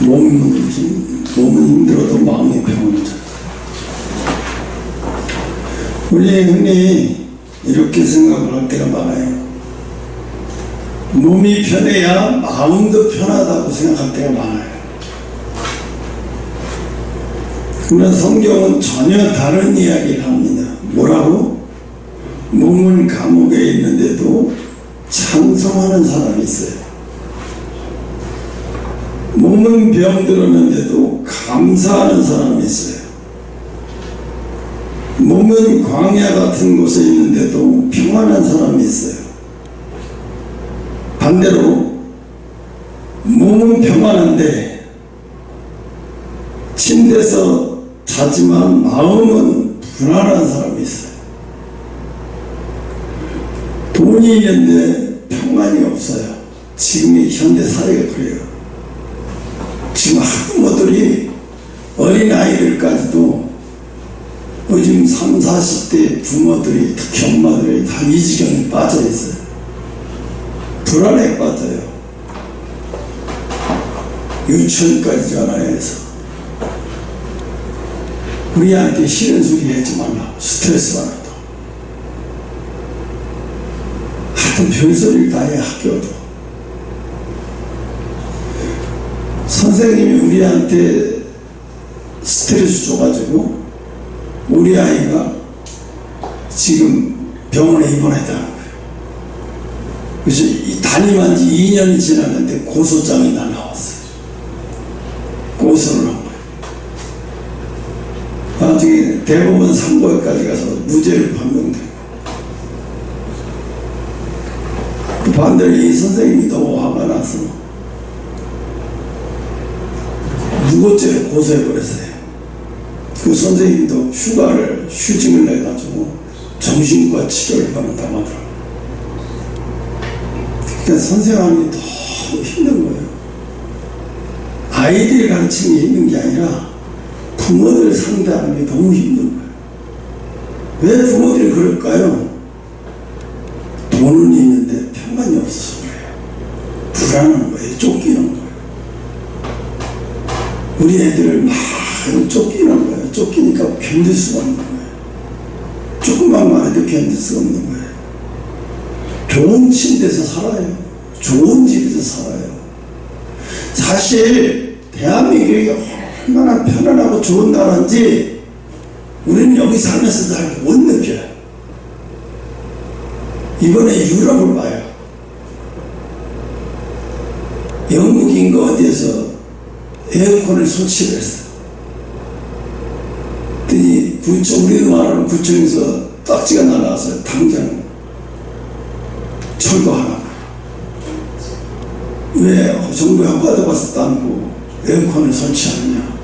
몸은 힘들어도 마음이 평온하다. 우리 흔히 이렇게 생각을 할 때가 많아요. 몸이 편해야 마음도 편하다고 생각할 때가 많아요. 그러나 성경은 전혀 다른 이야기를 합니다. 뭐라고? 몸은 감옥에 있는데도 찬송하는 사람이 있어요. 몸은 병들었는데도 감사하는 사람이 있어요. 몸은 광야 같은 곳에 있는데도 평안한 사람이 있어요. 반대로 몸은 평안한데 침대에서 자지만 마음은 불안한 사람이 있어요. 돈이 있는데 평안이 없어요. 지금의 현대 사회가 그래요. 지금 학부모들이 어린아이들까지도 요즘 30, 40대 부모들이, 특히 엄마들이 다 이 지경에 빠져 있어요. 불안에 빠져요. 유치원까지 전화해서 우리한테 싫은 소리 하지 말라, 스트레스 받아도. 하여튼 별소리를 다 해. 학교도 선생님이 우리한테 스트레스 줘가지고 우리 아이가 지금 병원에 입원했다는 거예요. 그래서 담임한 지 2년이 지났는데 고소장이 다 나왔어요. 고소를 한 거예요. 나중에 대법원 상고까지 가서 무죄를 판명되고, 반대로 이 선생님이 너무 화가 나서 무고죄를 고소해버렸어요. 그 선생님도 휴직을 내가지고 정신과 치료를 받는다고 하더라고요. 그러니까 선생님이 너무 힘든 거예요. 아이들이 가르치는 게 힘든 게 아니라 부모들 상대하는 게 너무 힘든 거예요. 왜 부모들이 그럴까요? 돈은 있는데 평안이 없어서 그래요. 불안한 거예요. 쫓기는 거예요. 우리 애들을 막 쫓기는 거예요. 쫓기니까 견딜 수가 없는 거예요. 조금만 해도 견딜 수가 없는 거예요. 좋은 침대에서 살아요. 좋은 집에서 살아요. 사실 대한민국이 얼마나 편안하고 좋은 나라인지 우리는 여기 살면서 잘 못 느껴요. 이번에 유럽을 봐요. 영국인가 어디에서 에어컨을 설치를 했어요. 그랬더니 우리도 말하는 구청에서 딱지가 날아왔어요. 당장 철거하라고. 왜 정부에 허가도 받지도 않고 에어컨을 설치하느냐.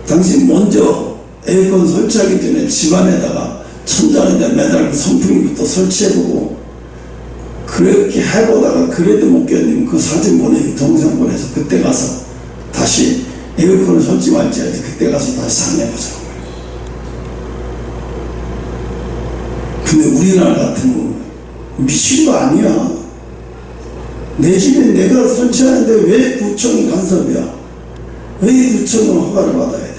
당신 먼저 에어컨 설치하기 전에 집안에다가 천장에다 매달고 선풍기부터 설치해보고, 그렇게 해보다가 그래도 못 견디면 그 사진 보내기 동영상 보내서 그때 가서 다시 에어컨을 설치 말지 해야지. 그때 가서 다시 상의해보자고. 근데 우리나라 같은 거 미친 거 아니야. 내 집에 내가 설치하는데 왜 구청이 간섭이야? 왜 구청은 허가를 받아야 돼?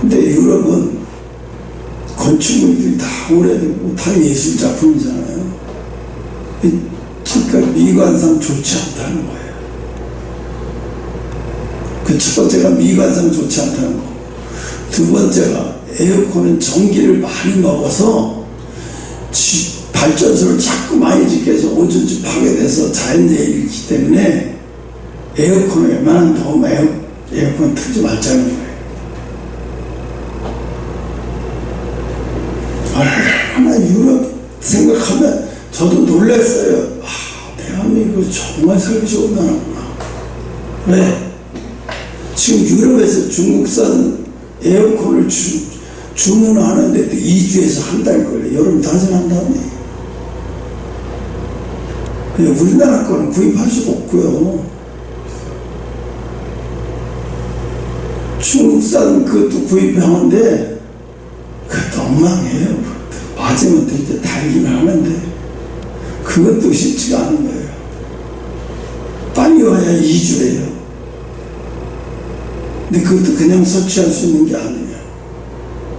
근데 유럽은 건축물들이 다 오래되고 다 예술작품이잖아요. 그러니까 미관상 좋지 않다는 거예요. 그 첫 번째가 미관상 좋지 않다는 거. 두 번째가 에어컨은 전기를 많이 먹어서 발전소를 자꾸 많이 짓게 해서 오존층 파괴돼서 자연재해가 있기 때문에 에어컨을 웬만한 더우면 에어컨 틀지 말자는 거예요. 얼마나 유럽 생각하면 저도 놀랐어요. 대한민국 정말 살기 좋은 나라구나. 왜? 지금 유럽에서 중국산 에어컨을 주문하는데 2주에서 한 달 걸려요. 여름 단순한 다음에. 우리나라 거는 구입할 수도 없고요. 중국산 그것도 구입하는데 그것도 엉망이에요. 맞으면 또 이제 달긴 하는데 그것도 쉽지가 않은 거예요. 많이 와야 2주예요. 근데 그것도 그냥 설치할 수 있는 게 아니에요.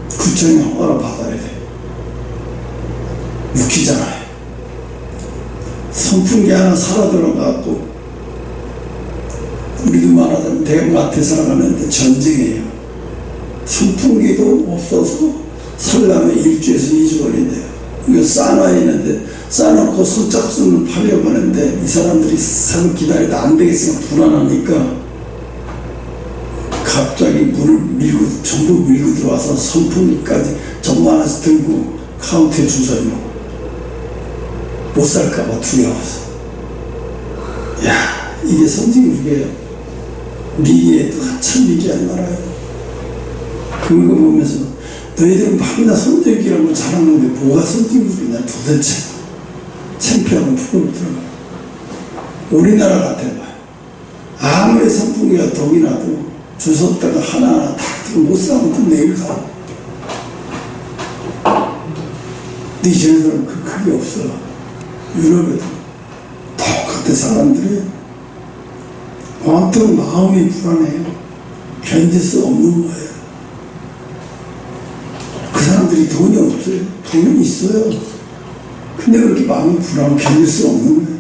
구청이 허가를 받아야 돼. 웃기잖아요. 선풍기 하나 사러 들어가고, 우리도 말하자면 대마트에 살아가는데 전쟁이에요. 선풍기도 없어서 살려면 1주에서 2주 걸린대요. 이거 쌓아놔야 있는데, 쌓아놓고 선착순을 팔려고 하는데, 이 사람들이 사서 기다리다 안 되겠으면 불안하니까 갑자기 물을 밀고, 전부 밀고 들어와서 선풍기까지 전부 하나씩 들고 카운터에 줄 서요. 못 살까봐 두려워서. 야, 이게 선진국이에요. 미개에도 한참 미개한 나라예요. 그런 거 보면서 너희들은 밤낮 선진국이라고 자랑하는데 뭐가 선진국이냐 도대체. 창피하고 부끄럽더라고요. 우리나라 같아봐요. 아무리 선풍기가 독이 나도 줄 섰다가 하나하나 다 들고 못 싸면 또 내일 가. 근데 이제는 그게 없어. 유럽에도 똑같은 사람들이 온통 마음이 불안해요. 견딜 수 없는 거예요. 그 사람들이 돈이 없어요. 돈은 있어요. 근데 그렇게 마음이 불안하고 견딜 수 없는 거예요.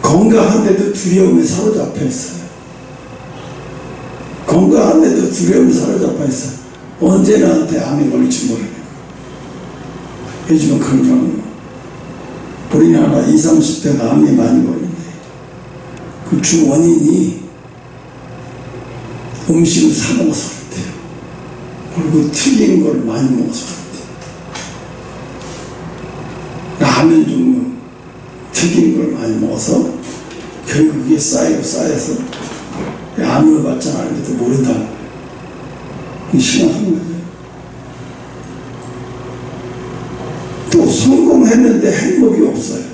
건강한데도 두려움에 사로잡혀 있어요. 건강한데도 두려움에 사로잡혀 있어요. 언제 나한테 암이 걸릴지 모르겠어요. 요즘은 그런 경우 우리나라 20, 30대가 암이 많이 걸린대. 그 주 원인이 음식을 사 먹어서 그렇대요. 그리고 튀긴 걸 많이 먹어서 그렇대요. 라면 종류 튀긴 걸 많이 먹어서 결국 그게 쌓여서 암을 받지 않았는데도 모른다는 거예요. 이게 심각한 거죠. 또 성공했는데 행복이 없어요.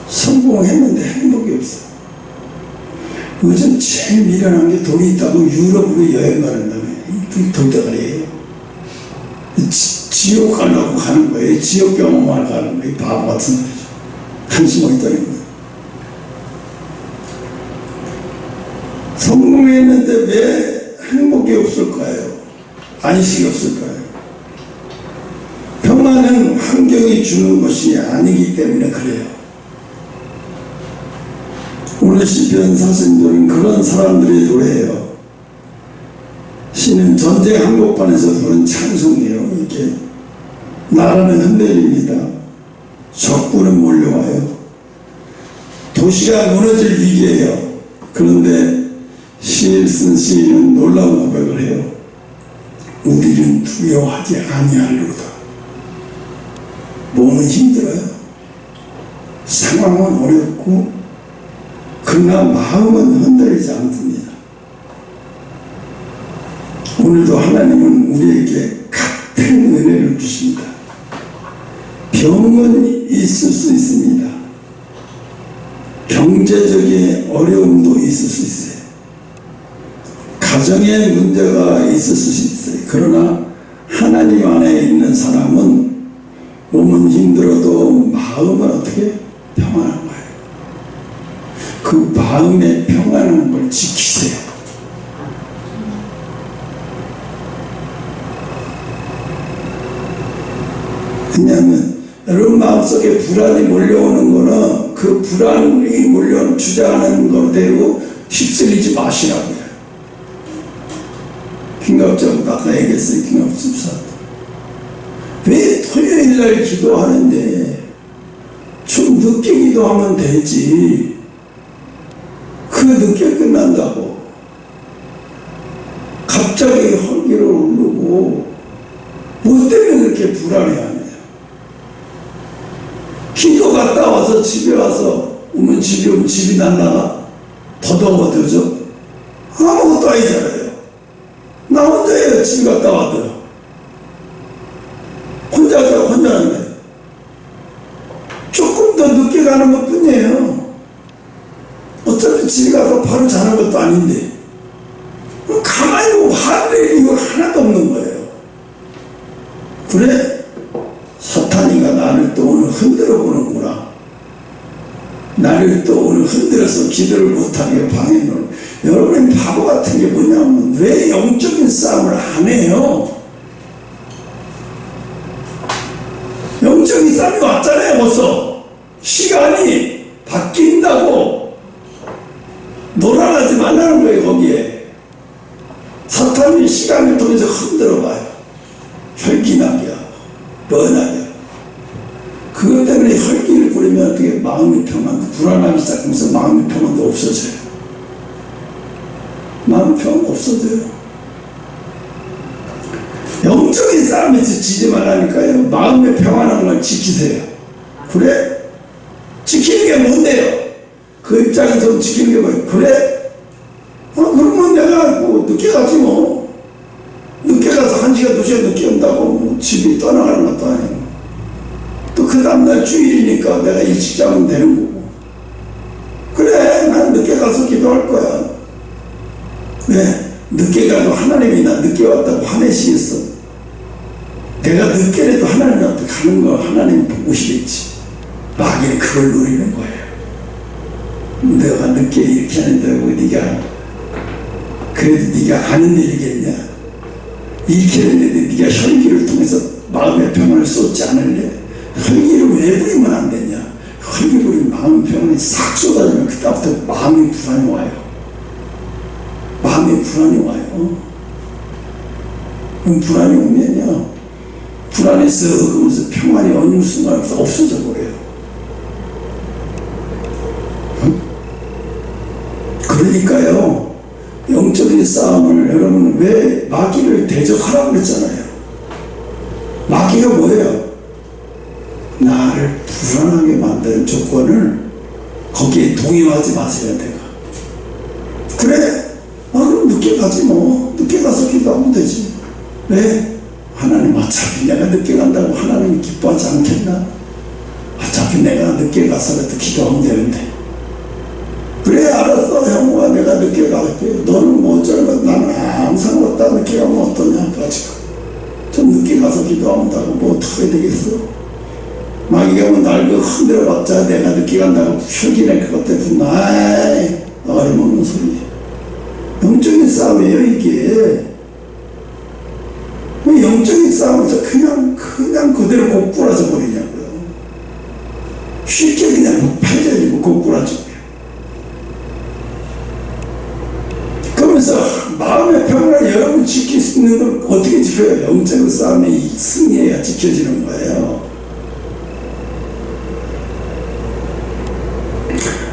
성공했는데 행복이 없어요. 요즘 제일 미련한 게 돈이 있다고 유럽으로 여행 가는 다음에 돌대가리예요. 지옥 가려고 가는 거예요. 지옥 경험하러 가는 거예요. 바보 같은 거죠. 한심 어디다는 거예요. 성공했는데 왜 행복이 없을까요? 안식이 없을까요? 평안은 환경이 주는 것이 아니기 때문에 그래요. 오늘 시편 사신들은 그런 사람들의 노래예요. 시는 전쟁 한복판에서 부른 찬송이에요. 이렇게 나라는 흔들립니다. 적군은 몰려와요. 도시가 무너질 위기예요. 그런데 시를 쓴 시인은 놀라운 고백을 해요. 우리는 두려워하지 아니하리로다. 몸은 힘들어요. 상황은 어렵고 그러나 마음은 흔들리지 않습니다. 오늘도 하나님은 우리에게 같은 은혜를 주십니다. 병은 있을 수 있습니다. 경제적인 어려움도 있을 수 있어요. 가정에 문제가 있을 수 있어요. 그러나 하나님 안에 있는 사람은 몸은 힘들어도 마음은 어떻게 평안한 거예요. 그 마음의 평안한 걸 지키세요. 왜냐하면 여러분 마음속에 불안이 몰려오는 거는 그 불안이 몰려오는 주장하는 거대로 휩쓸리지 마시라고요. 김갑자도 아까 얘기했어요. 김갑집사 왜 토요일날 기도하는데 좀 늦게 기도하면 되지. 그 늦게 끝난다고 갑자기 헐기를 오르고 뭐 때문에 그렇게 불안해하냐. 기도 갔다 와서 집에 와서 오면 집에 오면 집이 날라가 더 더워져죠. 아무것도 아니잖아요. 나 혼자예요. 집 갔다 와도 혼자는 거예요. 조금 더 늦게 가는 것 뿐이에요. 어차피 집에 가서 바로 자는 것도 아닌데 가만히 보고 화낼 이유가 하나도 없는 거예요. 그래? 사탄이가 나를 또 오늘 흔들어 보는구나. 나를 또 오늘 흔들어서 기도를 못하게 방해는, 여러분의 바보 같은 게 뭐냐면 왜 영적인 싸움을 안 해요? 영적인 싸움이 왔잖아요. 벌써 시간이 바뀐다고 놀아나지 말라는 거예요. 거기에 사탄이 시간을 통해서 흔들어봐요. 혈기나게 하고 뻔하게 하고. 그것 때문에 혈기를 부리면 어떻게 마음의 평안도 불안하기 시작하면서 마음의 평안도 없어져요. 마음의 평안 없어져요. 영적인 싸움에서 지지 말라니까요. 마음의 평안한 걸 지키세요. 그래? 지키는 게 뭔데요? 그 입장에서 지키는 게 뭐예요? 그래? 그러면 내가 뭐 늦게 가지 뭐. 늦게 가서 1시간 2시간 늦게 온다고 뭐 집이 떠나가는 것도 아니고, 또 그 다음날 주일이니까 내가 일찍 자면 되는 거고. 그래, 난 늦게 가서 기도할 거야. 왜? 늦게 가도 하나님이 나 늦게 왔다고 화내시겠어? 내가 늦게라도 하나님한테 가는 거 하나님 보시겠지. 마귀는 그걸 노리는 거예요. 내가 늦게 이렇게 하는데 네가 그래도 네가 아는 일이겠냐? 이렇게 했는데 네가 혈기를 통해서 마음의 평안을 쏟지 않을래? 혈기를 왜 부리면 안 되냐? 혈기 부리면 마음 평안이 싹 쏟아지면 그때부터 마음의 불안이 와요. 마음의 불안이 와요. 그럼 불안이 오면요, 불안해서 그러면서 평안이 어느 순간 없어져 버려요. 그러니까요, 영적인 싸움을 여러분 왜 마귀를 대적하라고 그랬잖아요. 마귀가 뭐예요? 나를 불안하게 만드는 조건을 거기에 동의하지 마세요. 내가 그래? 그럼 늦게 가지 뭐. 늦게 가서 기도하면 되지. 왜? 하나님 어차피 내가 늦게 간다고 하나님이 기뻐하지 않겠나? 어차피 내가 늦게 가서라도 기도하면 되는데. 그래, 알았어 형아, 내가 늦게 갈게. 너는 뭐 어쩌는 거, 나는 항상 왔다 늦게 가면 어떠냐 가지고. 좀 늦게 가서 기도한다고 뭐 어떻게 되겠어? 마귀가 뭐 날 흔들어봤자 내가 늦게 간다고 혈기낼 것 같아서 아이 어림없는 소리. 영적인 싸움이에요 이게. 왜 영적인 싸움에서 그냥 그대로 고꾸라져 버리냐고요. 쉽게 그냥 패져지고 고꾸라지고요. 그러면서 마음의 평안을 여러분 지킬 수 있는 걸 어떻게 지켜요? 영적인 싸움의 승리해야 지켜지는 거예요.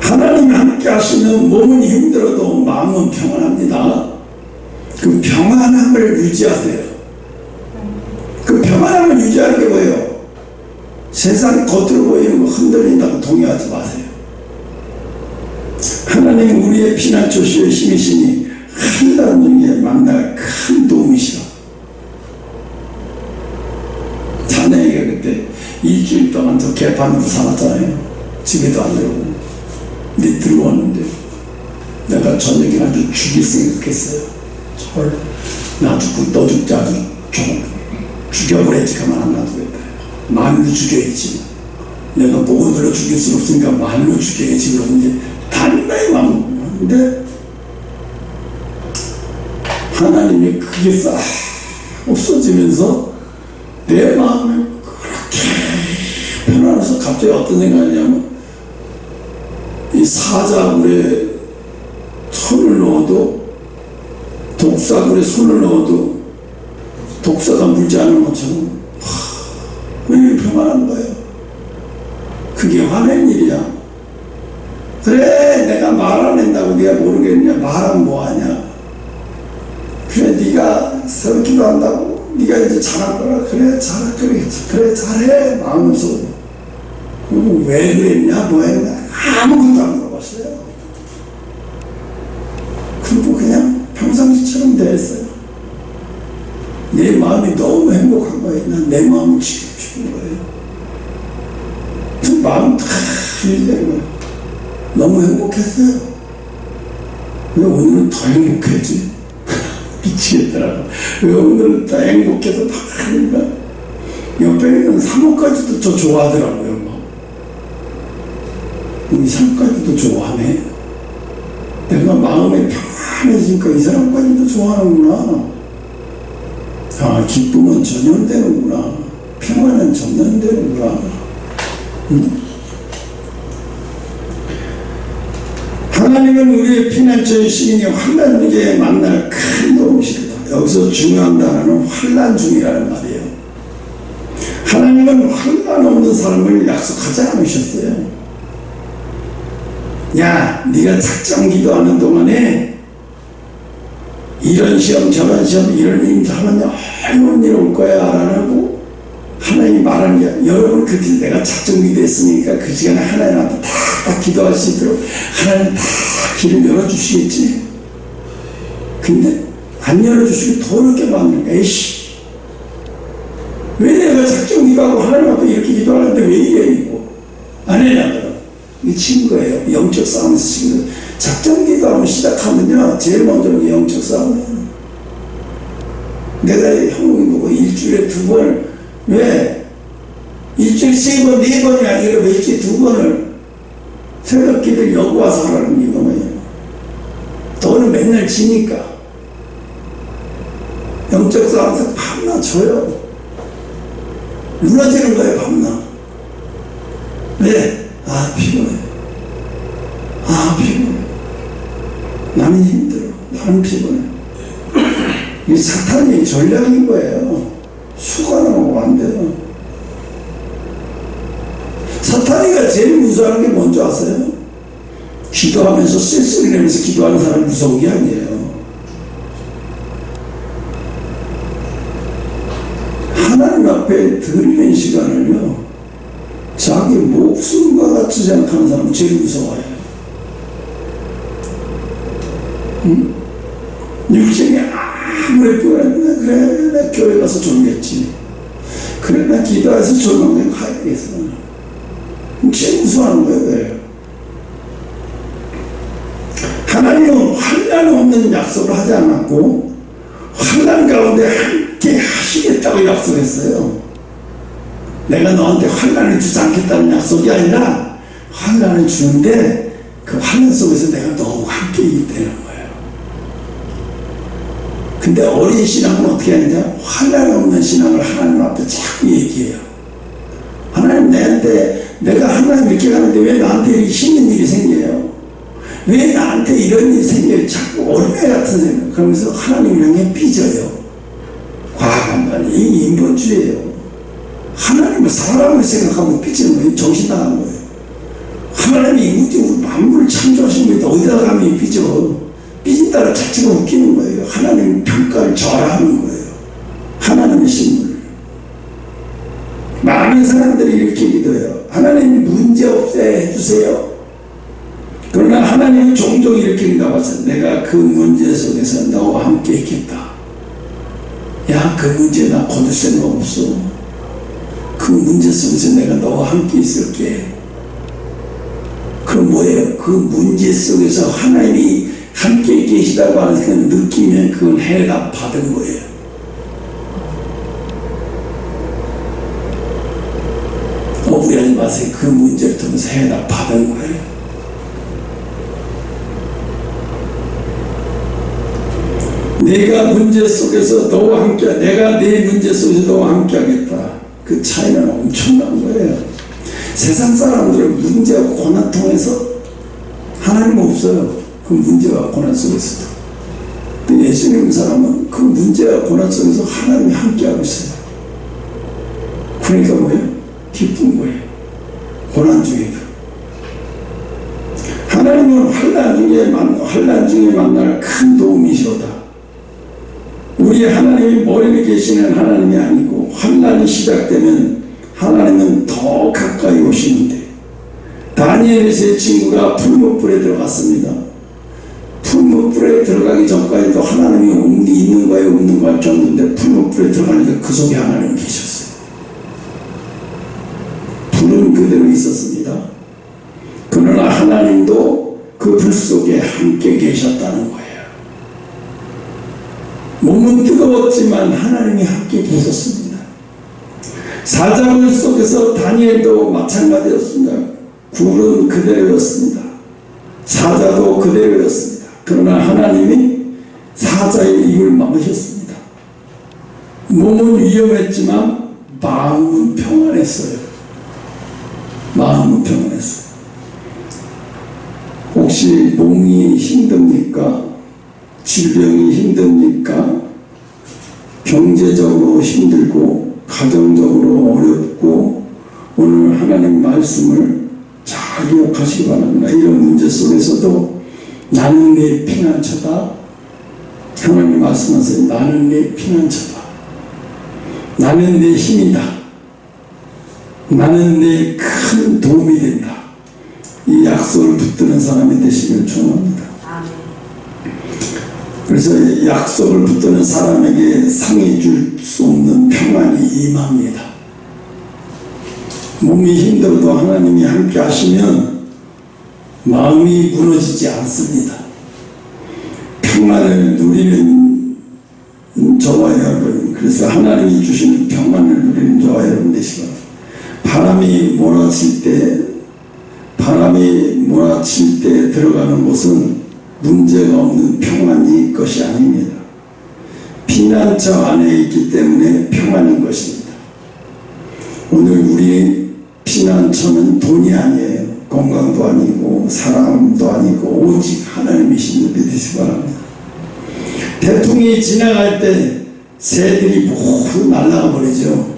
하나님이 함께 하시면 몸은 힘들어도 마음은 평안합니다. 그 평안함을 유지하세요. 그 평안함을 유지하는 게 뭐예요? 세상 겉으로 보이는 거 흔들린다고 동의하지 마세요. 하나님 우리의 피난처시여 힘이시니 한달 중에 만날 큰 도움이시라. 자네가 그때 일주일 동안 저 개판으로 살았잖아요. 집에도 안 들어오고. 근데 들어왔는데 내가 저녁에 아주 죽일 생각했어요. 나 죽고 너 죽지 아주 죽여버려야지 가만 안 놔두겠다. 말로 죽여야지. 내가 목을 들어 죽일 수 없으니까 말로 죽여야지. 그러는데 단단히 마음 먹는데 하나님이 그게 싹 없어지면서 내 마음에 그렇게 편안해서 갑자기 어떤 생각이냐면 이 사자굴에 손을 넣어도 독사굴에 손을 넣어도 독사가 물지 않은 것처럼 왜 평안한 거예요? 그게 화낸 일이야. 그래 내가 말 안 한다고 네가 모르겠냐? 말하면 뭐하냐? 그래 네가 새로 기도한다고 네가 이제 잘할 거라. 그래 잘해 마음속으로. 왜 그랬냐 뭐 했냐 아무것도 안 물어봤어요. 그리고 그냥 평상시처럼 대했어요. 내 마음이 너무 행복한 거예요. 난 내 마음을 지키고 싶은 거예요. 그 마음 다 풀리는 거예요. 너무 행복했어요. 왜 오늘은 더 행복했지? 미치겠더라고. 왜 오늘은 더 행복해서 다 하니까 옆에 있는 사모까지도 저 좋아하더라고요. 이 사람까지도 좋아하네. 내가 마음에 평안해지니까 이 사람까지도 좋아하는구나. 아, 기쁨은 전염되는구나. 평안은 전염되는구나. 하나님은 우리의 피난처의 시인이 환난 중에 만날 큰 도움이시다. 여기서 중요한 단어는 환난 중이라는 말이에요. 하나님은 환난 없는 삶을 약속하지 않으셨어요. 야, 네가 작정 기도하는 동안에 이런 시험 저런 시험 이런 일 하면 어려운 일 올 거야 라고 하나님이 말하는 게, 여러분 그 길 내가 작정 기도했으니까 그 시간에 하나님한테 다 기도할 수 있도록 하나님 다 길을 열어주시겠지. 근데 안 열어주시고 더 이렇게 만드는 거야. 에이씨, 왜 내가 작정 기도하고 하나님 앞에 이렇게 기도하는데 왜 이래 이거 안 해냐고요. 이게 친 거예요. 영적 싸움에서 친 거예요. 작정 기도하면 시작하면요, 제일 먼저는 영적 싸움이에요. 내가 형님 보고 일주일에 2번, 왜 일주일에 3번 4번이 아니라 왜 일주일에 2번을 새벽 기도를 여기 와서 하라는 이유가 뭐예요? 너는 맨날 지니까. 영적 싸움에서 밤낮 져요. 무너지는 거예요, 밤낮. 왜? 아, 피곤해. 아, 피곤해. 나는 힘들어. 나는 피곤해. 이 사탄의 전략인 거예요. 수가 나오고 안 돼요. 사탄이가 제일 무서워하는 게 뭔지 아세요? 기도하면서 쓸쓸히 내면서 기도하는 사람이 무서운 게 아니에요. 하나님 앞에 드리는 시간을요, 자기 목숨과 같이 생각하는 사람은 제일 무서워해요. 응? 육신이 아무리 피곤했는데, 그래, 나 교회 가서 졸겠지. 그래, 나 기도해서 졸망에 가야겠어. 제일 무서워하는 거예요, 왜? 하나님은 환난 없는 약속을 하지 않았고, 환난 가운데 함께 하시겠다고 약속했어요. 내가 너한테 환난을 주지 않겠다는 약속이 아니라 환난을 주는데 그 환난 속에서 내가 너와 함께 있다는 거예요. 근데 어린 신앙은 어떻게 하느냐? 환난 없는 신앙을 하나님 앞에 자꾸 얘기해요. 하나님, 내가 하나님 이렇게 가는데 왜 나한테 이렇게 힘든 일이 생겨요? 왜 나한테 이런 일이 생겨요? 자꾸 어린애 같은 생각. 그러면서 하나님을 향해 삐져요. 과학한 말이 이 인본주의예요. 하나님은 사람을 생각하고 삐지는 거예요. 정신 나간 거예요. 하나님이 우주 만물을 창조하신 분인데 어디다 가면 삐져. 삐진다는 자체가 웃기는 거예요. 하나님 평가를 절하하는 거예요. 하나님의 신물. 많은 사람들이 이렇게 기도해요. 하나님 문제 없애 해주세요. 그러나 하나님은 종종 이렇게 나와서 내가 그 문제 속에서 너와 함께 있겠다. 야, 그 문제 나 거둘 생각 없어. 그 문제 속에서 내가 너와 함께 있을게. 그럼 뭐예요? 그 문제 속에서 하나님이 함께 계시다고 하는 그 느끼면 그건 해답 받은 거예요. 억울해하지 마세요. 그 문제를 통해서 해답 받은 거예요. 내가 문제 속에서 너와 함께, 내가 내 문제 속에서 너와 함께 하겠다. 그 차이는 엄청난 거예요. 세상 사람들은 문제와 고난 통해서 하나님 없어요. 그 문제와 고난 속에서도. 근데 예수님 사람은 그 문제와 고난 속에서 하나님이 함께하고 있어요. 그러니까 뭐예요? 기쁜 거예요. 고난 중에도. 하나님은 환난 중에 만날 큰 도움이시로다. 우리 하나님이 멀리 계시는 하나님이 아니고 환난이 시작되면 하나님은 더 가까이 오시는데, 다니엘의 세 친구가 풀무불에 들어갔습니다. 풀무불에 들어가기 전까지도 하나님이 있는 거에 없는 거 알았는데 풀무불에 들어가니까 그 속에 하나님이 계셨어요. 불은 그대로 있었습니다. 그러나 하나님도 그 불 속에 함께 계셨다는 거예요. 몸은 뜨거웠지만 하나님이 함께 계셨습니다. 사자굴 속에서 다니엘도 마찬가지였습니다. 굴은 그대로였습니다. 사자도 그대로였습니다. 그러나 하나님이 사자의 입을 막으셨습니다. 몸은 위험했지만 마음은 평안했어요. 마음은 평안했어요. 혹시 몸이 힘듭니까? 질병이 힘듭니까? 경제적으로 힘들고 가정적으로 어렵고 오늘 하나님 말씀을 잘 기억하시기 바랍니다. 이런 문제 속에서도 나는 내 피난처다. 하나님 말씀하세요. 나는 내 피난처다. 나는 내 힘이다. 나는 내 큰 도움이 된다. 이 약속을 붙드는 사람이 되시길 축원합니다. 그래서 약속을 붙드는 사람에게 상해 줄 수 없는 평안이 임합니다. 몸이 힘들어도 하나님이 함께 하시면 마음이 무너지지 않습니다. 평안을 누리는 저와 여러분, 그래서 하나님이 주시는 평안을 누리는 저와 여러분 되시기 바랍니다. 바람이 몰아칠 때 들어가는 곳은 문제가 없는 평안이 것이 아닙니다. 피난처 안에 있기 때문에 평안인 것입니다. 오늘 우리 피난처는 돈이 아니에요. 건강도 아니고 사람도 아니고 오직 하나님이신 분 되시기 바랍니다. 태풍이 지나갈 때 새들이 모두 날아가 버리죠.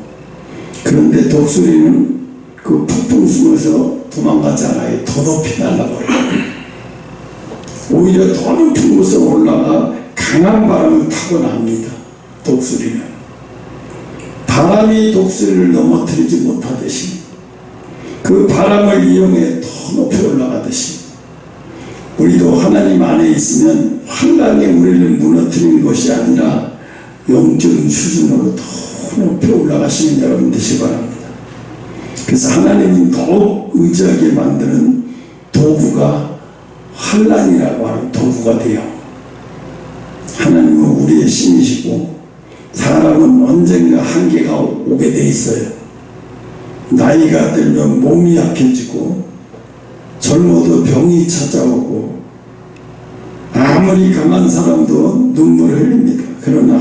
그런데 독수리는 그 폭풍 속에서 도망가지 않아요. 더 높이 날아버려요. 오히려 더 높은 곳에 올라가 강한 바람을 타고 납니다. 독수리는. 바람이 독수리를 넘어뜨리지 못하듯이 그 바람을 이용해 더 높이 올라가듯이 우리도 하나님 안에 있으면 환란이 우리를 무너뜨리는 것이 아니라 영적인 수준으로 더 높이 올라가시는 여러분 되시기 바랍니다. 그래서 하나님이 더욱 의지하게 만드는 도구가 환란이라고 하는 도구가 돼요. 하나님은 우리의 신이시고 사람은 언젠가 한계가 오게 돼 있어요. 나이가 들면 몸이 약해지고 젊어도 병이 찾아오고 아무리 강한 사람도 눈물을 흘립니다. 그러나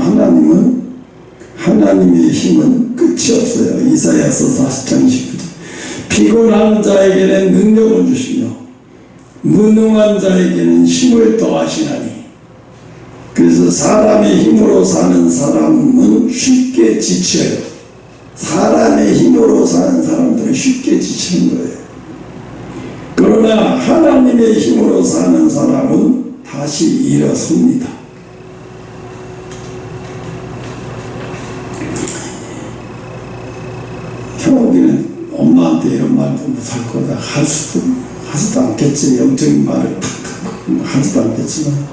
하나님의 힘은 끝이 없어요. 이사야서 40장 29절 피곤한 자에게는 능력을 주시며 무능한 자에게는 힘을 더하시나니. 그래서 사람의 힘으로 사는 사람은 쉽게 지쳐요. 사람의 힘으로 사는 사람들은 쉽게 지치는 거예요. 그러나 하나님의 힘으로 사는 사람은 다시 일어섭니다. 형욱이는 엄마한테 이런 말도 못할 거다 하지도 않겠지. 영적인 말을 탁탁 하지도 않겠지만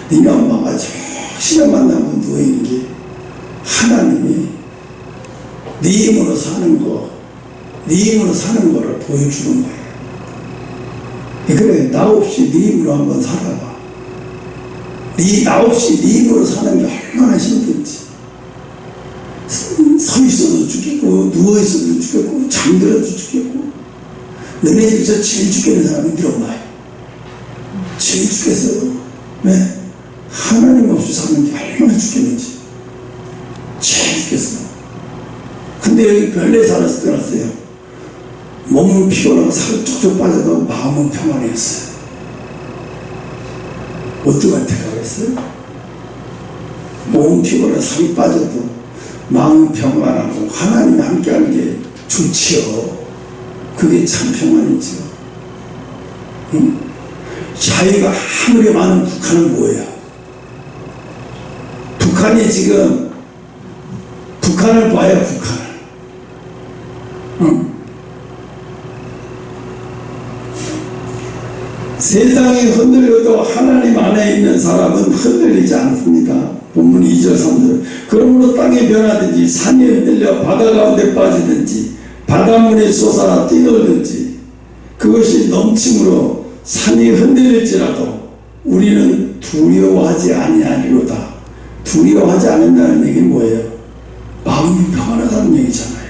네가 엄마가 시간 만나면 누워있는 게 하나님이 네 힘으로 사는 거를 보여주는 거예요. 그래, 나 없이 네 힘으로 한번 살아봐. 나 없이 네 힘으로 사는 게 얼마나 힘든지. 서 있어도 죽겠고 누워 있어도 죽겠고 잠들어도 죽겠고. 너네 집에서 제일 죽겠는 사람이 네 엄마예요. 제일 죽겠어요. 왜? 하나님 없이 사는 게 얼마나 죽겠는지. 제일 죽겠어요. 근데 여기 별내 살았을 때 났어요. 몸은 피곤하고 살이 쪽쪽 빠져도 마음은 평안했어요. 어떡할 때가 그랬어요? 몸은 피곤하고 살이 빠져도 마음은 평안하고 하나님이 함께하는 게 좋지요. 그게 참 평안이죠. 응? 자유가 아무리 많은 북한은 뭐예요? 북한이 지금 북한을 봐요. 북한을. 응? 세상이 흔들려도 하나님 안에 있는 사람은 흔들리지 않습니다. 본문 2절 3절 그러므로 땅이 변하든지 산이 흔들려 바다 가운데 빠지든지 바닷물이 솟아 뛰놀든지 그것이 넘침으로 산이 흔들릴지라도 우리는 두려워하지 아니하리로다. 두려워하지 않는다는 얘기는 뭐예요? 마음이 평안하다는 얘기잖아요.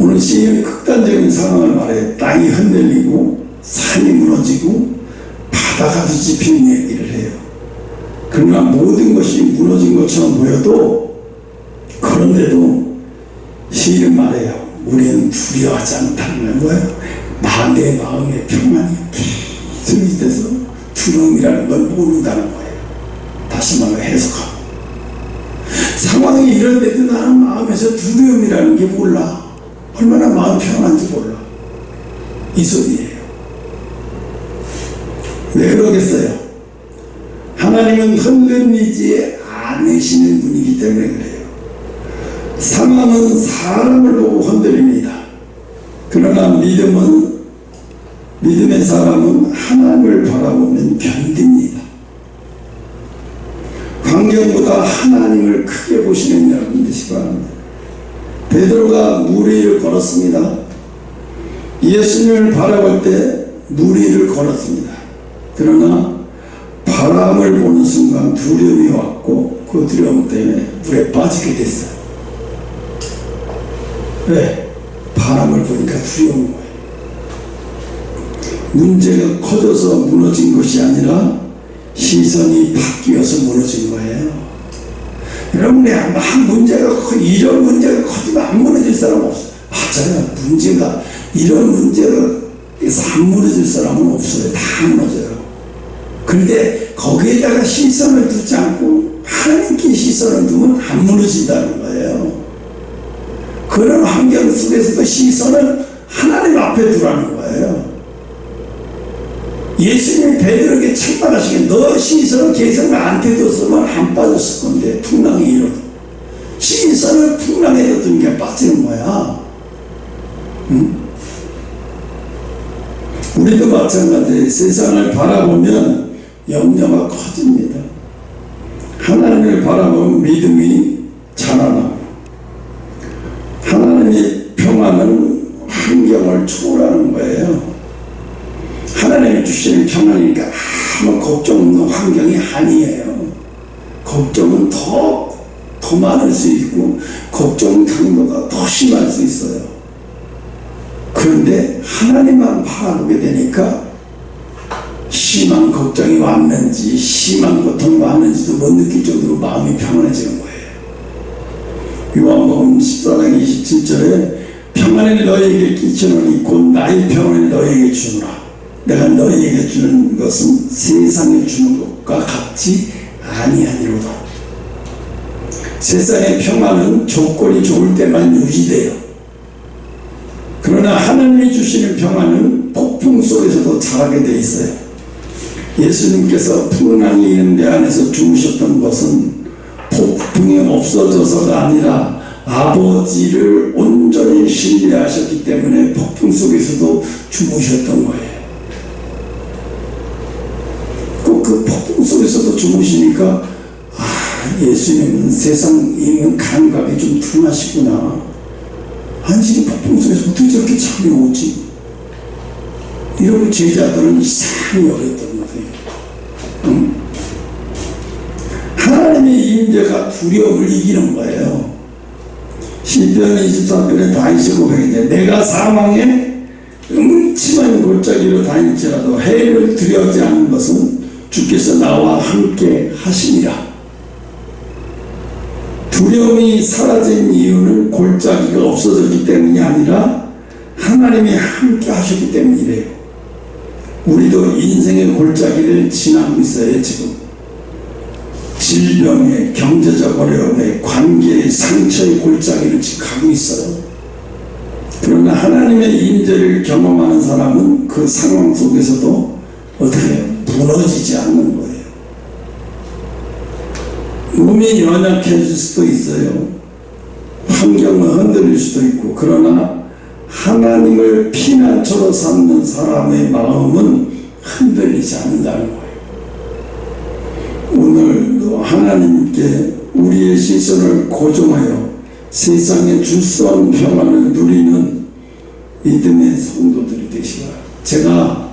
오늘 시인은 극단적인 상황을 말해. 땅이 흔들리고 산이 무너지고 바다가 뒤집히는 얘기를 해요. 그러나 모든 것이 무너진 것처럼 보여도, 그런데도 시인은 말해요. 우리는 두려워하지 않다는 거예요. 내 마음의 평안이 계속 밑에서 두려움이라는 걸 모른다는 거예요. 다시 말해 해석하고, 상황이 이런데도 나는 마음에서 두려움이라는 게 몰라. 얼마나 마음 편한지 몰라. 이 소리예요. 왜 그러겠어요? 하나님은 흔들리지 않으시는 분이기 때문에 그래요. 상황은 사람을 보고 흔들립니다. 그러나 믿음의 사람은 하나님을 바라보면 견딥니다. 환경보다 하나님을 크게 보시는 여러분 되시기 바랍니다. 베드로가 물 위를 걸었습니다. 예수님을 바라볼 때 물 위를 걸었습니다. 그러나 바람을 보는 순간 두려움이 왔고, 그 두려움 때문에 물에 빠지게 됐어요. 왜? 바람을 보니까 두려운 거예요. 문제가 커져서 무너진 것이 아니라 시선이 바뀌어서 무너진 거예요. 여러분이 문제가 이런 문제가 커지면 안 무너질 사람 없어요. 맞아요. 문제가 이런 문제가 안 무너질 사람은 없어요. 다 무너져요. 그런데 거기에다가 시선을 두지 않고 하나님께 시선을 두면 안 무너진다는 거예요. 그런 환경 속에서도 시선을 하나님 앞에 두라는 거예요. 예수님이 베드로에게 책망하시기에 너 시선을 계속 나한테 뒀으면 안 빠졌을 건데, 풍랑이 일어도 시선을 풍랑에 두는 게 빠지는 거야. 응? 우리도 마찬가지예요. 세상을 바라보면 염려가 커집니다. 하나님을 바라보면 믿음이 자라나고, 하나님의 평안은 환경을 초월하는 거예요. 하나님이 주시는 평안이니까 아무 걱정 없는 환경이 아니에요. 걱정은 더 많을 수 있고, 걱정 강도가 더 심할 수 있어요. 그런데 하나님만 바라보게 되니까 심한 걱정이 왔는지 심한 고통이 왔는지도 못 느낄 정도로 마음이 평안해지는 거예요. 요한복음 14장 27절에 평안을 너희에게 끼치노니 곧 나의 평안을 너희에게 주노라. 내가 너희에게 주는 것은 세상에 주는 것과 같지 아니하니로다. 세상의 평안은 조건이 좋을 때만 유지돼요. 그러나 하나님이 주시는 평안은 폭풍 속에서도 자라게 돼 있어요. 예수님께서 풍랑이 있는 내 안에서 주무셨던 것은 폭풍이 없어져서가 아니라 아버지를 온전히 신뢰하셨기 때문에 폭풍 속에서도 주무셨던 거예요. 꼭 그 폭풍 속에서도 주무시니까 예수님은 세상에 있는 감각이 좀 둔하시구나. 아니, 지금 폭풍 속에서 어떻게 저렇게 잠이 오지? 이러고 제자들은 이상히 어렸던 거예요. 응? 하나님의 임재가 두려움을 이기는 거예요. 시편 23편에 다윗이 고백했는데, 내가 사망에 음침한 골짜기로 다닐지라도 해를 두려워하지 않는 것은 주께서 나와 함께 하시니라. 두려움이 사라진 이유는 골짜기가 없어졌기 때문이 아니라 하나님이 함께 하셨기 때문이래요. 우리도 인생의 골짜기를 지나고 있어요. 지금 질병의, 경제적 어려움의, 관계의, 상처의 골짜기를 지금 가고 있어요. 그러나 하나님의 임재를 경험하는 사람은 그 상황 속에서도 어떻게 무너지지 않는 거예요. 몸이 연약해질 수도 있어요. 환경은 흔들릴 수도 있고, 그러나 하나님을 피난처로 삼는 사람의 마음은 흔들리지 않는다는 거예요. 오늘도 하나님께 우리의 시선을 고정하여 세상에 줄 수 없는 평안을 누리는 믿음의 성도들이 되시라. 제가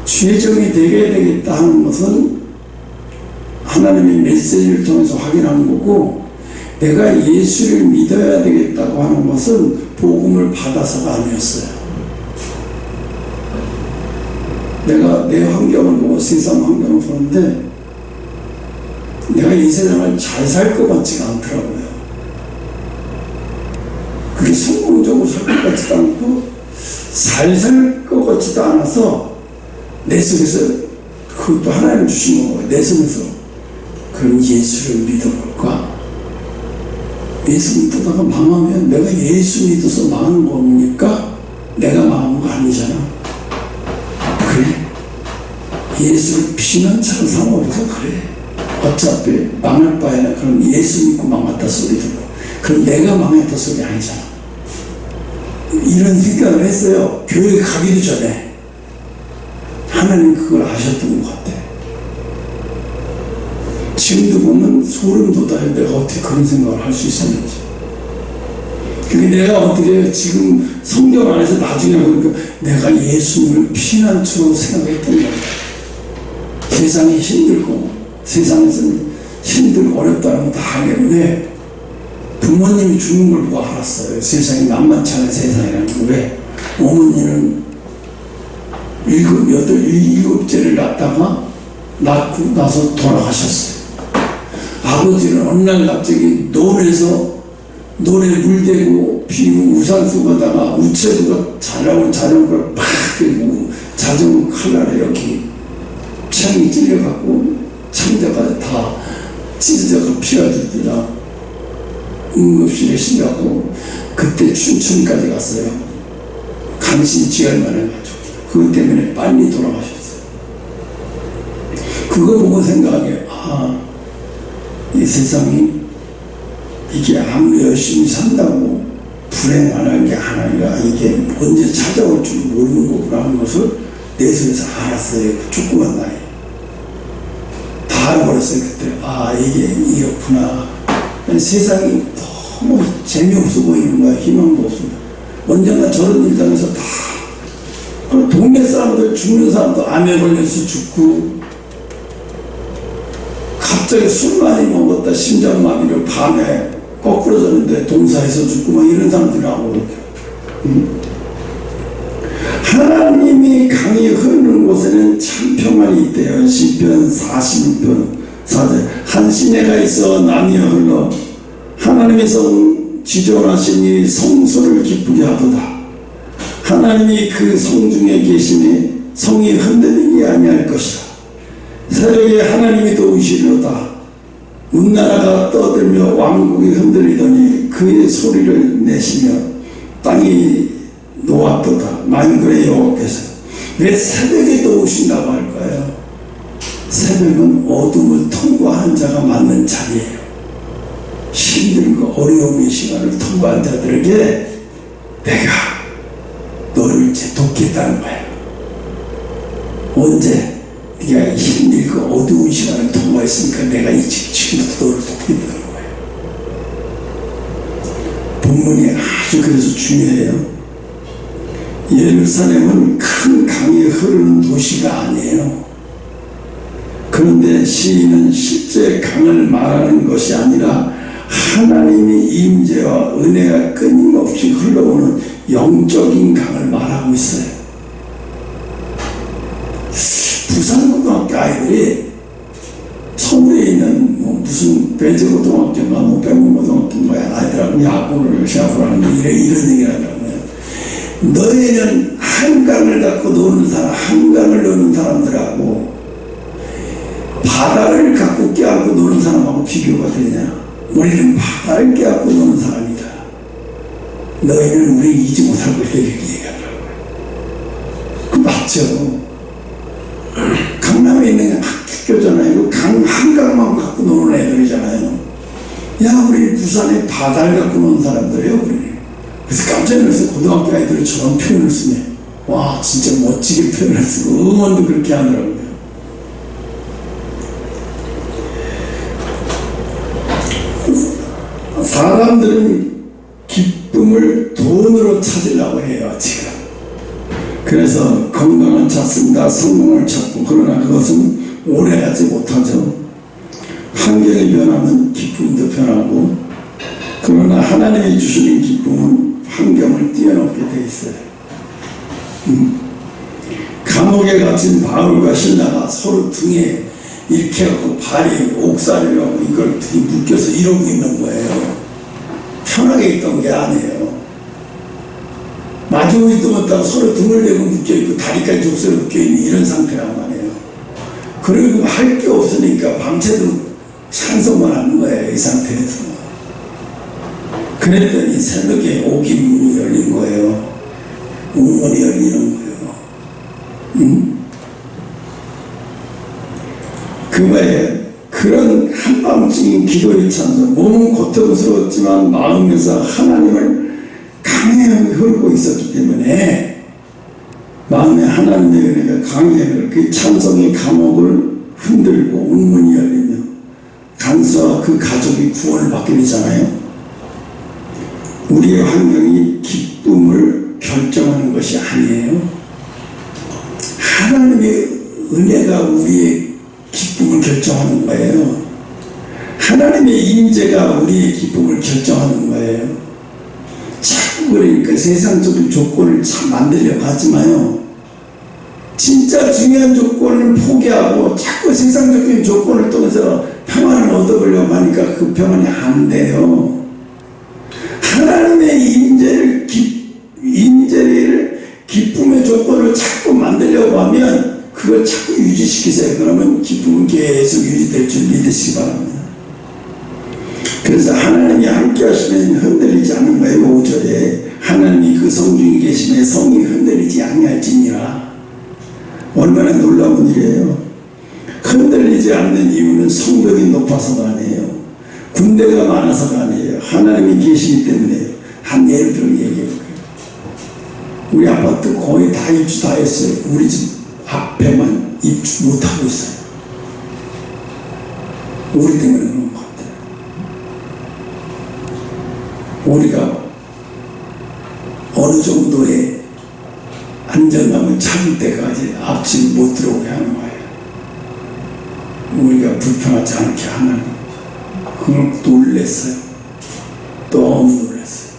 죄정이 되게 되겠다 하는 것은 하나님의 메시지를 통해서 확인하는 거고, 내가 예수를 믿어야 되겠다고 하는 것은 복음을 받아서가 아니었어요. 내가 내 환경을 보고 세상 환경을 보는데 내가 이 세상을 잘 살 것 같지가 않더라고요. 그게 성공적으로 살 것 같지도 않고 잘 살 것 같지도 않아서 내 속에서 그것도 하나님 주신 거예요. 내 속에서 그럼 예수를 믿어볼까? 예수 믿다가 망하면 내가 예수 믿어서 망하는 거니까 내가 망한 거 아니잖아. 그래? 예수를 피난처럼 삼아보서 그래. 어차피 망할 바에는 그럼 예수 믿고 망했다 소리 듣고 그럼 내가 망했다 소리 아니잖아. 이런 생각을 했어요. 교회 가기도 전에. 하나님 그걸 아셨던 것 같아. 지금도 보면 소름 돋아요. 내가 어떻게 그런 생각을 할 수 있었는지. 그게 내가 어떻게 지금 성경 안에서 나중에 보니까 내가 예수님을 피난처로 생각했던 거야. 세상이 힘들고 세상에서는 힘들고 어렵다는 거 다 알게 왜? 부모님이 죽는 걸 보고 알았어요. 세상이 만만치 않은 세상이라는 거. 왜? 어머니는 일곱째를 낳다가 낳고 나서 돌아가셨어요. 아버지는 어느 날 갑자기 논에서 논에 물대고 비우 우산 쓰고다가 우체부가 자전거 걸 팍 들고 자전거 칼날에 여기 창이 찔려갖고 창자까지 다 찢어져서 피가 들더라. 응급실에 실려갖고 그때 춘천까지 갔어요. 간신지혈만 해가지고 그것 때문에 빨리 돌아가셨어요. 그거 보고 생각하게 이 세상이 이게 아무리 열심히 산다고 불행 안 하는 게 하나니까 이게 언제 찾아올 줄 모르는 거구나 하는 것을 내 속에서 알았어요. 그 조그만 나이 다 알아버렸어요. 그때 이게 이렇구나. 세상이 너무 재미없어 보이는 거야. 희망도 없습니다. 언젠가 저런 일 당해서 다 동네 사람들 죽는 사람도 암에 걸려서 죽고 갑자기 술 많이 먹었다 심장마비로 밤에 거꾸로졌는데 동사에서 죽고 막 이런 사람들이 나오고 하나님이 강이 흐르는 곳에는 참 평안이 있대요. 시편 46편 4절 한 시내가 있어 남이여 흘러 하나님의 성 지존하시니 성소를 기쁘게 하도다. 하나님이 그 성 중에 계시니 성이 흔들리지 아니할 것이다. 새벽에 하나님이 도우시려다. 문나라가 떠들며 왕국이 흔들리더니 그의 소리를 내시며 땅이 놓았도다. 만군의 여호와께서 왜 새벽에 도우신다고 할까요? 새벽은 어둠을 통과하는 자가 맞는 자리예요. 힘들고 어려움의 시간을 통과한 자들에게 내가 너를 이제 돕겠다는 거야. 언제? 네가 힘들고 어두운 시간을 통과했으니까 내가 지금부터 너를 돕겠다는 거야. 본문이 아주 그래서 중요해요. 예루살렘은 큰 강이 흐르는 도시가 아니에요. 그런데 시인은 실제 강을 말하는 것이 아니라 하나님의 임재와 은혜가 끊임없이 흘러오는 영적인 강을 말하고 있어요. 부산고등학교 아이들이 서울에 있는 무슨 배제고등학교인가 백문고등학교인가 아이들하고 야구를 시합을 하는데 이런 얘기를 하더라고요. 너희는 한강을 갖고 노는 사람, 한강을 노는 사람들하고 바다를 갖고 껴안고 노는 사람하고 비교가 되냐? 우리는 바다를 껴안고 노는 사람이다. 너희는 우리 잊지 못할 것이다. 이렇게 얘기하더라고요. 그 맞죠. 강남에 있는 학교잖아요. 한강만 갖고 노는 애들이잖아요. 야, 우리 부산에 바다를 갖고 노는 사람들이에요. 우리. 그래서 깜짝 놀라서 고등학교 아이들이 저런 표현을 쓰네. 와, 진짜 멋지게 표현을 쓰고 응원도 그렇게 하더라고요. 사람들은 기쁨을 돈으로 찾으려고 해요, 지금. 그래서 건강을 찾습니다. 성공을 찾고. 그러나 그것은 오래가지 못하죠. 환경이 변하면 기쁨도 변하고 하나님이 주시는 기쁨은 환경을 뛰어넘게 돼 있어요. 감옥에 갇힌 바울과 신라가 서로 등에 이렇게 하고 발이 옥살이라고 이걸 등에 묶여서 이러고 있는 거예요. 편하게 있던 게 아니에요. 마주보지도 못하고 서로 등을 대고 묶여있고 다리까지 족쇄로 묶여있는 이런 상태란 말이에요. 그리고 할 게 없으니까 밤새도 찬송만 하는 거예요. 이 상태에서. 그랬더니 새벽에 옥이 문이 열린 거예요. 옥문이 열리는 거예요. 그 말에 그런 한밤중인 기도의 찬송, 몸은 고통스러웠지만 마음에서 하나님을 강하게 흐르고 있었기 때문에 마음에 하나님의 은혜가 강하게 흐르고 그 찬송의 감옥을 흔들고 옥문이 열리며 간수와 그 가족이 구원을 받게 되잖아요. 우리의 환경이 기쁨을 결정하는 것이 아니에요. 하나님의 은혜가 우리의 기쁨을 결정하는 거예요. 하나님의 임재가 우리의 기쁨을 결정하는 거예요. 자꾸 그러니까 세상적인 조건을 참 만들려고 하지 마요. 진짜 중요한 조건을 포기하고 자꾸 세상적인 조건을 통해서 평안을 얻어보려고 하니까 그 평안이 안 돼요. 하나님의 임재를 기쁨의 조건을 자꾸 만들려고 하면 그걸 자꾸 유지시키세요. 그러면 기쁨은 계속 유지될 줄 믿으시기 바랍니다. 그래서 하나님이 함께 하시면 흔들리지 않은 거예요. 5절에 하나님이 그 성중에 계시면 성이 흔들리지 아니할지니라. 얼마나 놀라운 일이에요. 흔들리지 않는 이유는 성벽이 높아서가 아니에요. 군대가 많아서가 아니에요. 하나님이 계시기 때문에요. 한 예를 들어 얘기해볼게요. 우리 아파트 거의 다 입주 다 했어요. 우리 집 앞에만 입주 못하고 있어요. 우리 때문에 그런 것 같아요. 우리가 어느 정도의 안정감을 찾을 때까지 앞집 못 들어오게 하는 거예요. 우리가 불편하지 않게 하는, 그걸 놀랬어요. 너무 놀랐어요.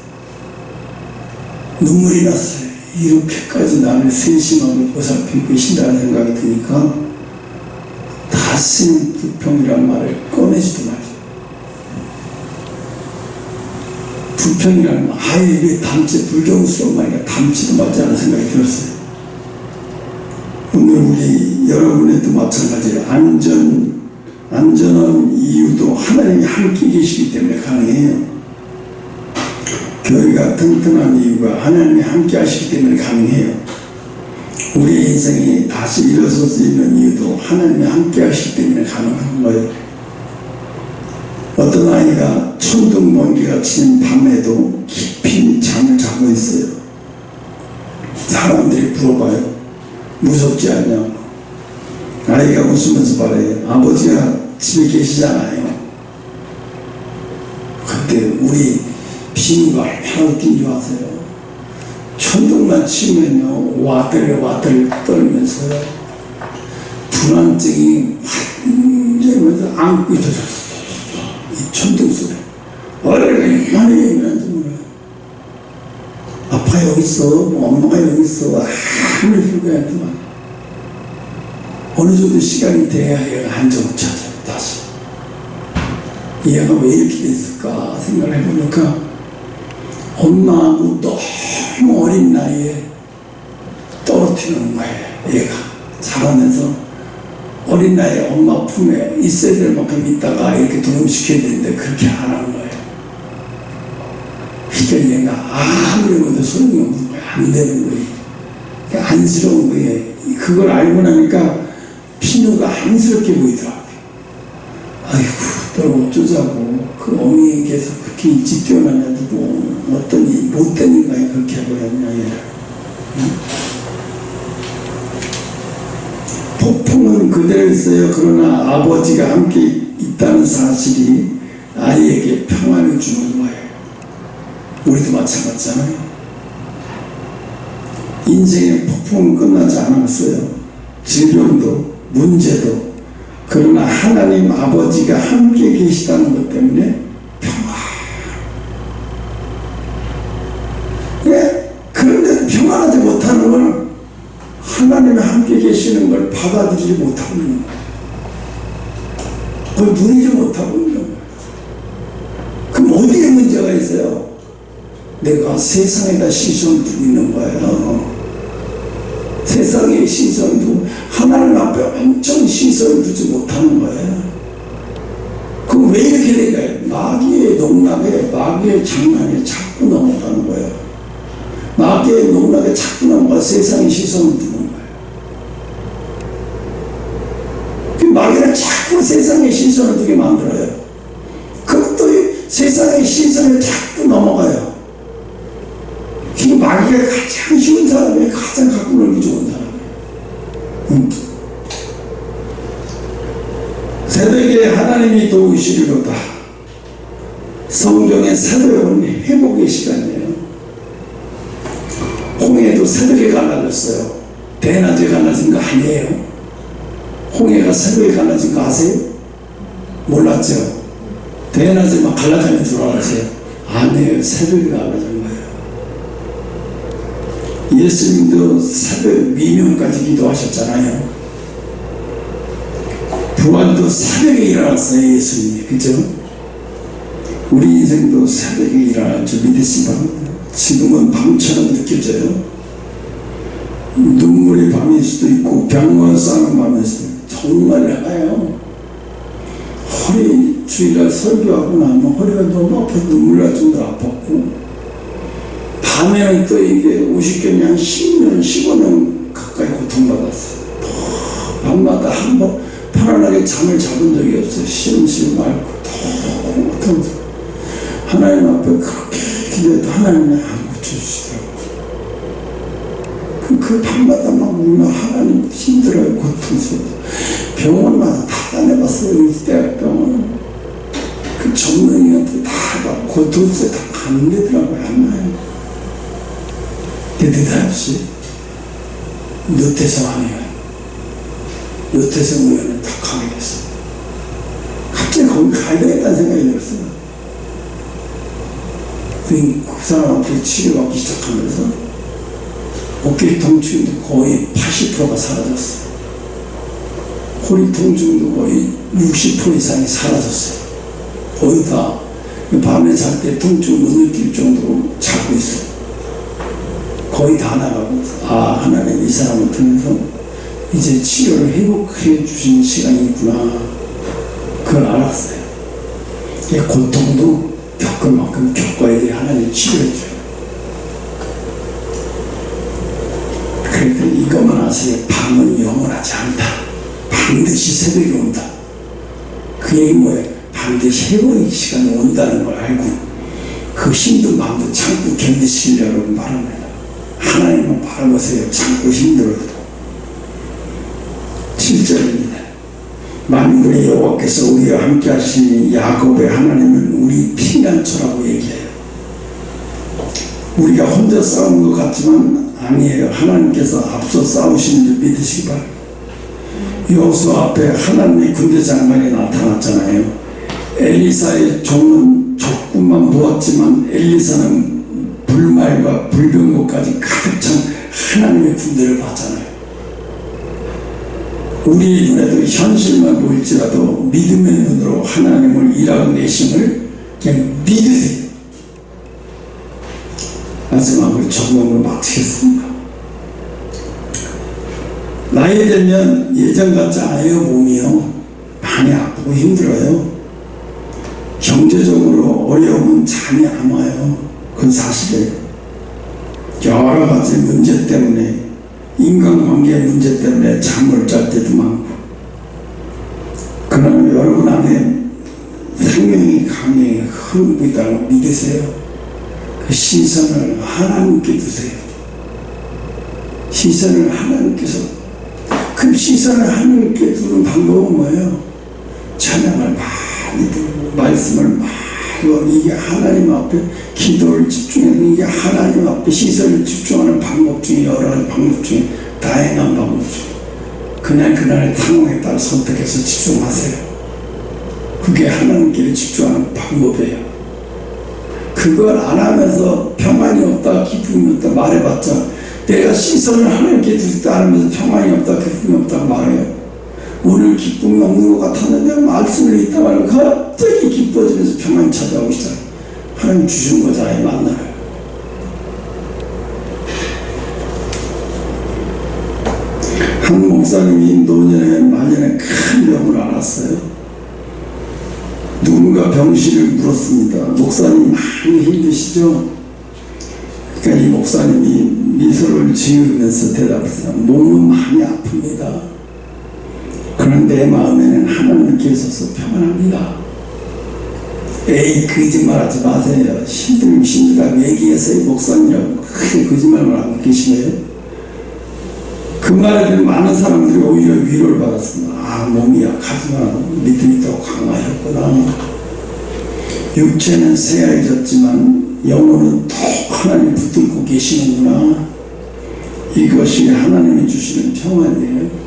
눈물이 났어요. 이렇게까지 나를 세심하게 보살피고 계신다는 생각이 드니까 다시는 불평이란 말을 꺼내지도 말죠. 불평이라는 말, 아예 왜 담지, 불경스러운 말이야. 담지도 말지 않은 생각이 들었어요. 오늘 우리 여러분에도 마찬가지로 안전한 이유도 하나님이 함께 계시기 때문에 가능해요. 교회가 튼튼한 이유가 하나님이 함께 하시기 때문에 가능해요. 우리의 인생이 다시 일어설 수 있는 이유도 하나님이 함께 하시기 때문에 가능한 거예요. 어떤 아이가 천둥번개가 치는 밤에도 깊이 잠을 자고 있어요. 사람들이 물어봐요. 무섭지 않냐고. 아이가 웃으면서 말해요. 아버지가 집에 계시잖아요. 그때 우리 비누가 얼마나 웃긴 줄 아세요? 천둥만 치면요 와들와들 떨면서요 불안증이 완전히 안고 있어졌어요. 이 천둥 소리 얼마나 예민한지 몰라요. 아빠 여기 있어, 엄마가 여기 있어, 아무리 불가한테만 어느 정도 시간이 돼야 얘가 안정을 찾아요. 다시 얘가 왜 이렇게 됐을까 생각을 해보니까 엄마하고 너무 어린 나이에 떨어뜨리는 거예요. 얘가 자라면서 어린 나이에 엄마 품에 있어야 될 만큼 있다가 이렇게 동용시켜야 되는데 그렇게 안 하는 거예요. 그러니까 얘가 아무리 해도 소용이 없는 거예요. 안 되는 거예요. 안쓰러운 거예요. 그걸 알고 나니까 피누가 안쓰럽게 보이더라고요. 아이고 널 어쩌자고 그 어미에게서 그렇게 일찍 뛰어나냐 두고 어떤 못된 인간이 그렇게 해버렸냐 얘를. 폭풍은 그대로 있어요. 그러나 아버지가 함께 있다는 사실이 아이에게 평안을 주는 거예요. 우리도 마찬가지잖아요. 인생의 폭풍은 끝나지 않았어요. 질병도 문제도. 그러나 하나님 아버지가 함께 계시다는 것 때문에 평안. 받아들이지 못하고 있는 거예요. 그걸 누리지 못하고 있는 거예요. 그럼 어디에 문제가 있어요? 내가 세상에다 시선을 두고 있는 거예요. 세상에 시선을 두고 하나님 앞에 엄청 시선을 두지 못하는 거예요. 그럼 왜 이렇게 될까요? 마귀의 농락에, 마귀의 장난에 자꾸 넘어가는 거예요. 마귀의 농락에 자꾸 넘어가 세상의 시선을 두는 거예요. 그 마귀는 자꾸 세상의 시선을 두게 만들어요. 그것도 세상의 시선에 자꾸 넘어가요. 그 마귀가 가장 쉬운 사람이 가장 갖고 놀기 좋은 사람이에요. 새벽에 하나님이 도우시리로다. 성경의 새벽은 회복의 시간이에요. 홍해도 새벽에 갈라졌어요. 대낮에 갈라진 거 아니에요. 홍해가 새벽에 갈라진 거 아세요? 몰랐죠? 대낮에 막 갈라지는 줄 알았어요. 아니에요. 새벽에 갈라진 거예요. 예수님도 새벽 미명까지 기도하셨잖아요. 부활도 새벽에 일어났어요. 예수님이. 그죠? 우리 인생도 새벽에 일어날 줄 믿으시기 바랍니다. 지금은 밤처럼 느껴져요. 눈물이 밤일 수도 있고 병원 싸는 밤일 수도 있고 정말 내가요. 허리 주일날 설교하고 나면 허리가 너무 아파서 눈물 날 정도로 아팠고 밤에는 또 이게 50견이 한 10년, 15년 가까이 고통받았어요. 밤마다 한 번 편안하게 잠을 잡은 적이 없어요. 시름시름 앓고 너무 하나님 앞에 그렇게 기도해도 하나님이 안 고쳐주시더라고요. 그 밤마다 막 울며 하나님 힘들어요. 고통스러워. 병원마다 다 다녀봤어요. 의대학병원. 그 전문의한테 다 고통스러워 다 안 되더라고요. 안 나요. 대답시 노태성 아니에요. 노태성 의원은 더 강해졌어요. 갑자기 거기 가야 되겠다는 생각이 들었어요. 그 사람한테 치료받기 시작하면서 어깨 통증도 거의 80%가 사라졌어요. 허리 통증도 거의 60% 이상이 사라졌어요. 거의 다 밤에 잘 때 통증 못 느낄 정도로 자고 있어요. 거의 다 나가고, 아, 하나님 이 사람을 통해서 이제 치료를 회복해 주시는 시간이 있구나. 그걸 알았어요. 고통도 겪을 만큼 겪어야 돼. 하나님 치료해줘요. 그러니까 이것만 아세요. 밤은 영원하지 않다. 반드시 새벽이 온다. 그 얘기 뭐예요? 반드시 회복의 시간이 온다는 걸 알고 그 힘든 마음도 참고 견디시려고 말합니다. 하나님은 바라보세요. 참고 힘들어도. 7절입니다. 만군의 여호와께서 우리와 함께 하시니 야곱의 하나님은 우리 피난처라고 얘기해요. 우리가 혼자 싸우는 것 같지만 아니에요. 하나님께서 앞서 싸우시는 줄 믿으시기 바랍니다. 여호수아 앞에 하나님의 군대 장관이 나타났잖아요. 엘리사의 종은 적군만 보았지만 엘리사는 불말과 불병거까지 가득 찬 하나님의 군대를 봤잖아요. 우리의 눈에도 현실만 보일지라도 믿음의 눈으로 하나님을 일하고 계심을 그냥 믿으세요. 마지막으로 적용으로 마치겠습니다. 나이 들면 예전 같지 않아요. 몸이요. 많이 아프고 힘들어요. 경제적으로 어려우면 잠이 안 와요. 그건 사실이에요. 여러 가지 문제 때문에, 인간관계 문제 때문에 잠을 잘 때도 많고. 그러나 여러분 안에 생명이 강해 흐르고 있다고 믿으세요. 그 시선을 하나님께 두세요. 시선을 하나님께서. 그 시선을 하나님께 두는 방법은 뭐예요? 찬양을 많이 부르고 말씀을 많이 하고 이게 하나님 앞에 기도를 집중해서 이게 하나님 앞에 시선을 집중하는 방법 중에 여러 가지 방법 중에 다양한 방법 중에 그냥 그날의 상황에 따라 선택해서 집중하세요. 그게 하나님께 집중하는 방법이에요. 그걸 안 하면서 평안이 없다 기쁨이 없다 말해봤자 내가 시선을 하나님께 두지 않으면서 평안이 없다 기쁨이 없다고 말해요. 오늘 기쁨이 없는 것 같았는데 말씀을 읽다 말고 갑자기 기뻐지면서 평안이 찾아오기 시작. 하나님 주신 거잖아요, 만나를. 한 목사님이 노년에 말년에 큰 병을 앓았어요. 누군가 병실을 물었습니다. 목사님 많이 힘드시죠? 그러니까 이 목사님이 미소를 지으면서 대답했어요. 몸은 많이 아픕니다. 그런데 내 마음에는 하나님께 있어서 평안합니다. 에이, 거짓말하지 마세요. 힘들면 힘들다고 얘기해서 이 목사님이라고 크게 거짓말을 하고 계시네요. 그 말에 대해 많은 사람들이 오히려 위로를 받았습니다. 아, 몸이 약하지만 믿음이 더 강하였구나. 육체는 새하얘졌지만 영혼은 더욱 하나님 붙들고 계시는구나. 이것이 하나님이 주시는 평안이에요.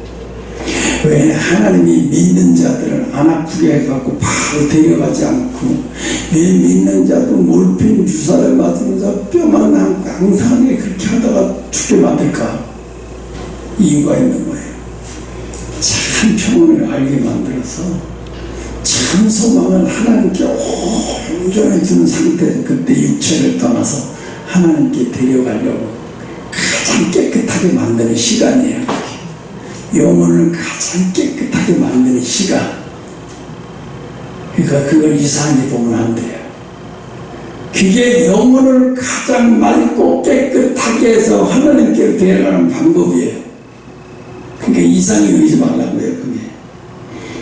왜 하나님이 믿는 자들을 안 아프게 해갖고 바로 데려가지 않고, 왜 믿는 자도 몰핀 주사를 맞으면서 뼈만 앙상하게 그렇게 하다가 죽게 만들까? 이유가 있는 거예요. 참 평안을 알게 만들어서 참 소망을 하나님께 온전히 두는 상태에서 그때 육체를 떠나서 하나님께 데려가려고 가장 깨끗하게 만드는 시간이에요. 영혼을 가장 깨끗하게 만드는 시간. 그러니까 그걸 이상하게 보면 안 돼요. 그게 영혼을 가장 맑고 깨끗하게 해서 하나님께 데려가는 방법이에요. 그게 이상히 여기지 말라고요, 그게.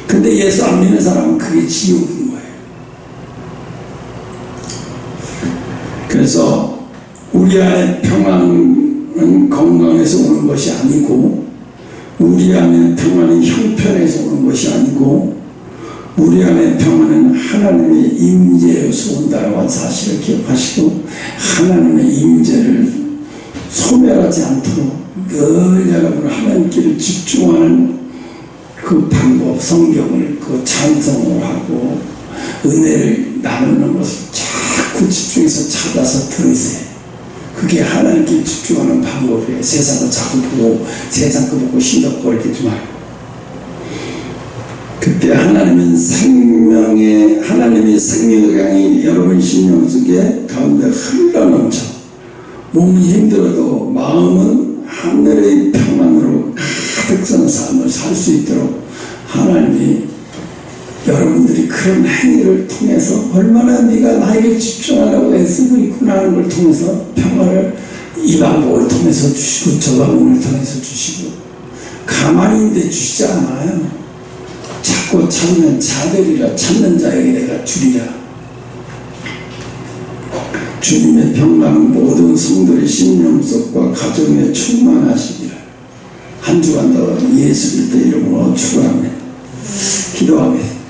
근데 예수 안 믿는 사람은 그게 지옥인 거예요. 그래서 우리 안에 평안은 건강에서 오는 것이 아니고, 우리 안에 평안은 형편에서 오는 것이 아니고, 우리 안에 평안은 하나님의 임재에서 온다는 사실을 기억하시고, 하나님의 임재를 소멸하지 않도록 늘 여러분 하나님께 집중하는 그 방법, 성경을 그 찬송을 하고 은혜를 나누는 것을 자꾸 집중해서 찾아서 들으세요. 그게 하나님께 집중하는 방법이에요. 세상을 자꾸 보고 세상 거 보고 심덕거리지 말고. 그때 하나님이 생명의 강이 여러분 심령 속에 가운데 흘러넘쳐 몸이 힘들어도 마음은 하늘의 평안으로 가득 찬 삶을 살 수 있도록 하나님이 여러분들이 그런 행위를 통해서 얼마나 네가 나에게 집중하려고 애쓰고 있구나 하는 걸 통해서 평안을 이 방법을 통해서 주시고 저 방법을 통해서 주시고, 가만히 있는데 주시지 않아요. 찾고 찾는 자들이라 찾는 자에게 내가 주리라. 주님의 평강은 모든 성도의 심령 속과 가정에 충만하시기를 한 주간 더 예수 그리스도 이름으로 축원합니다. 기도하겠습니다.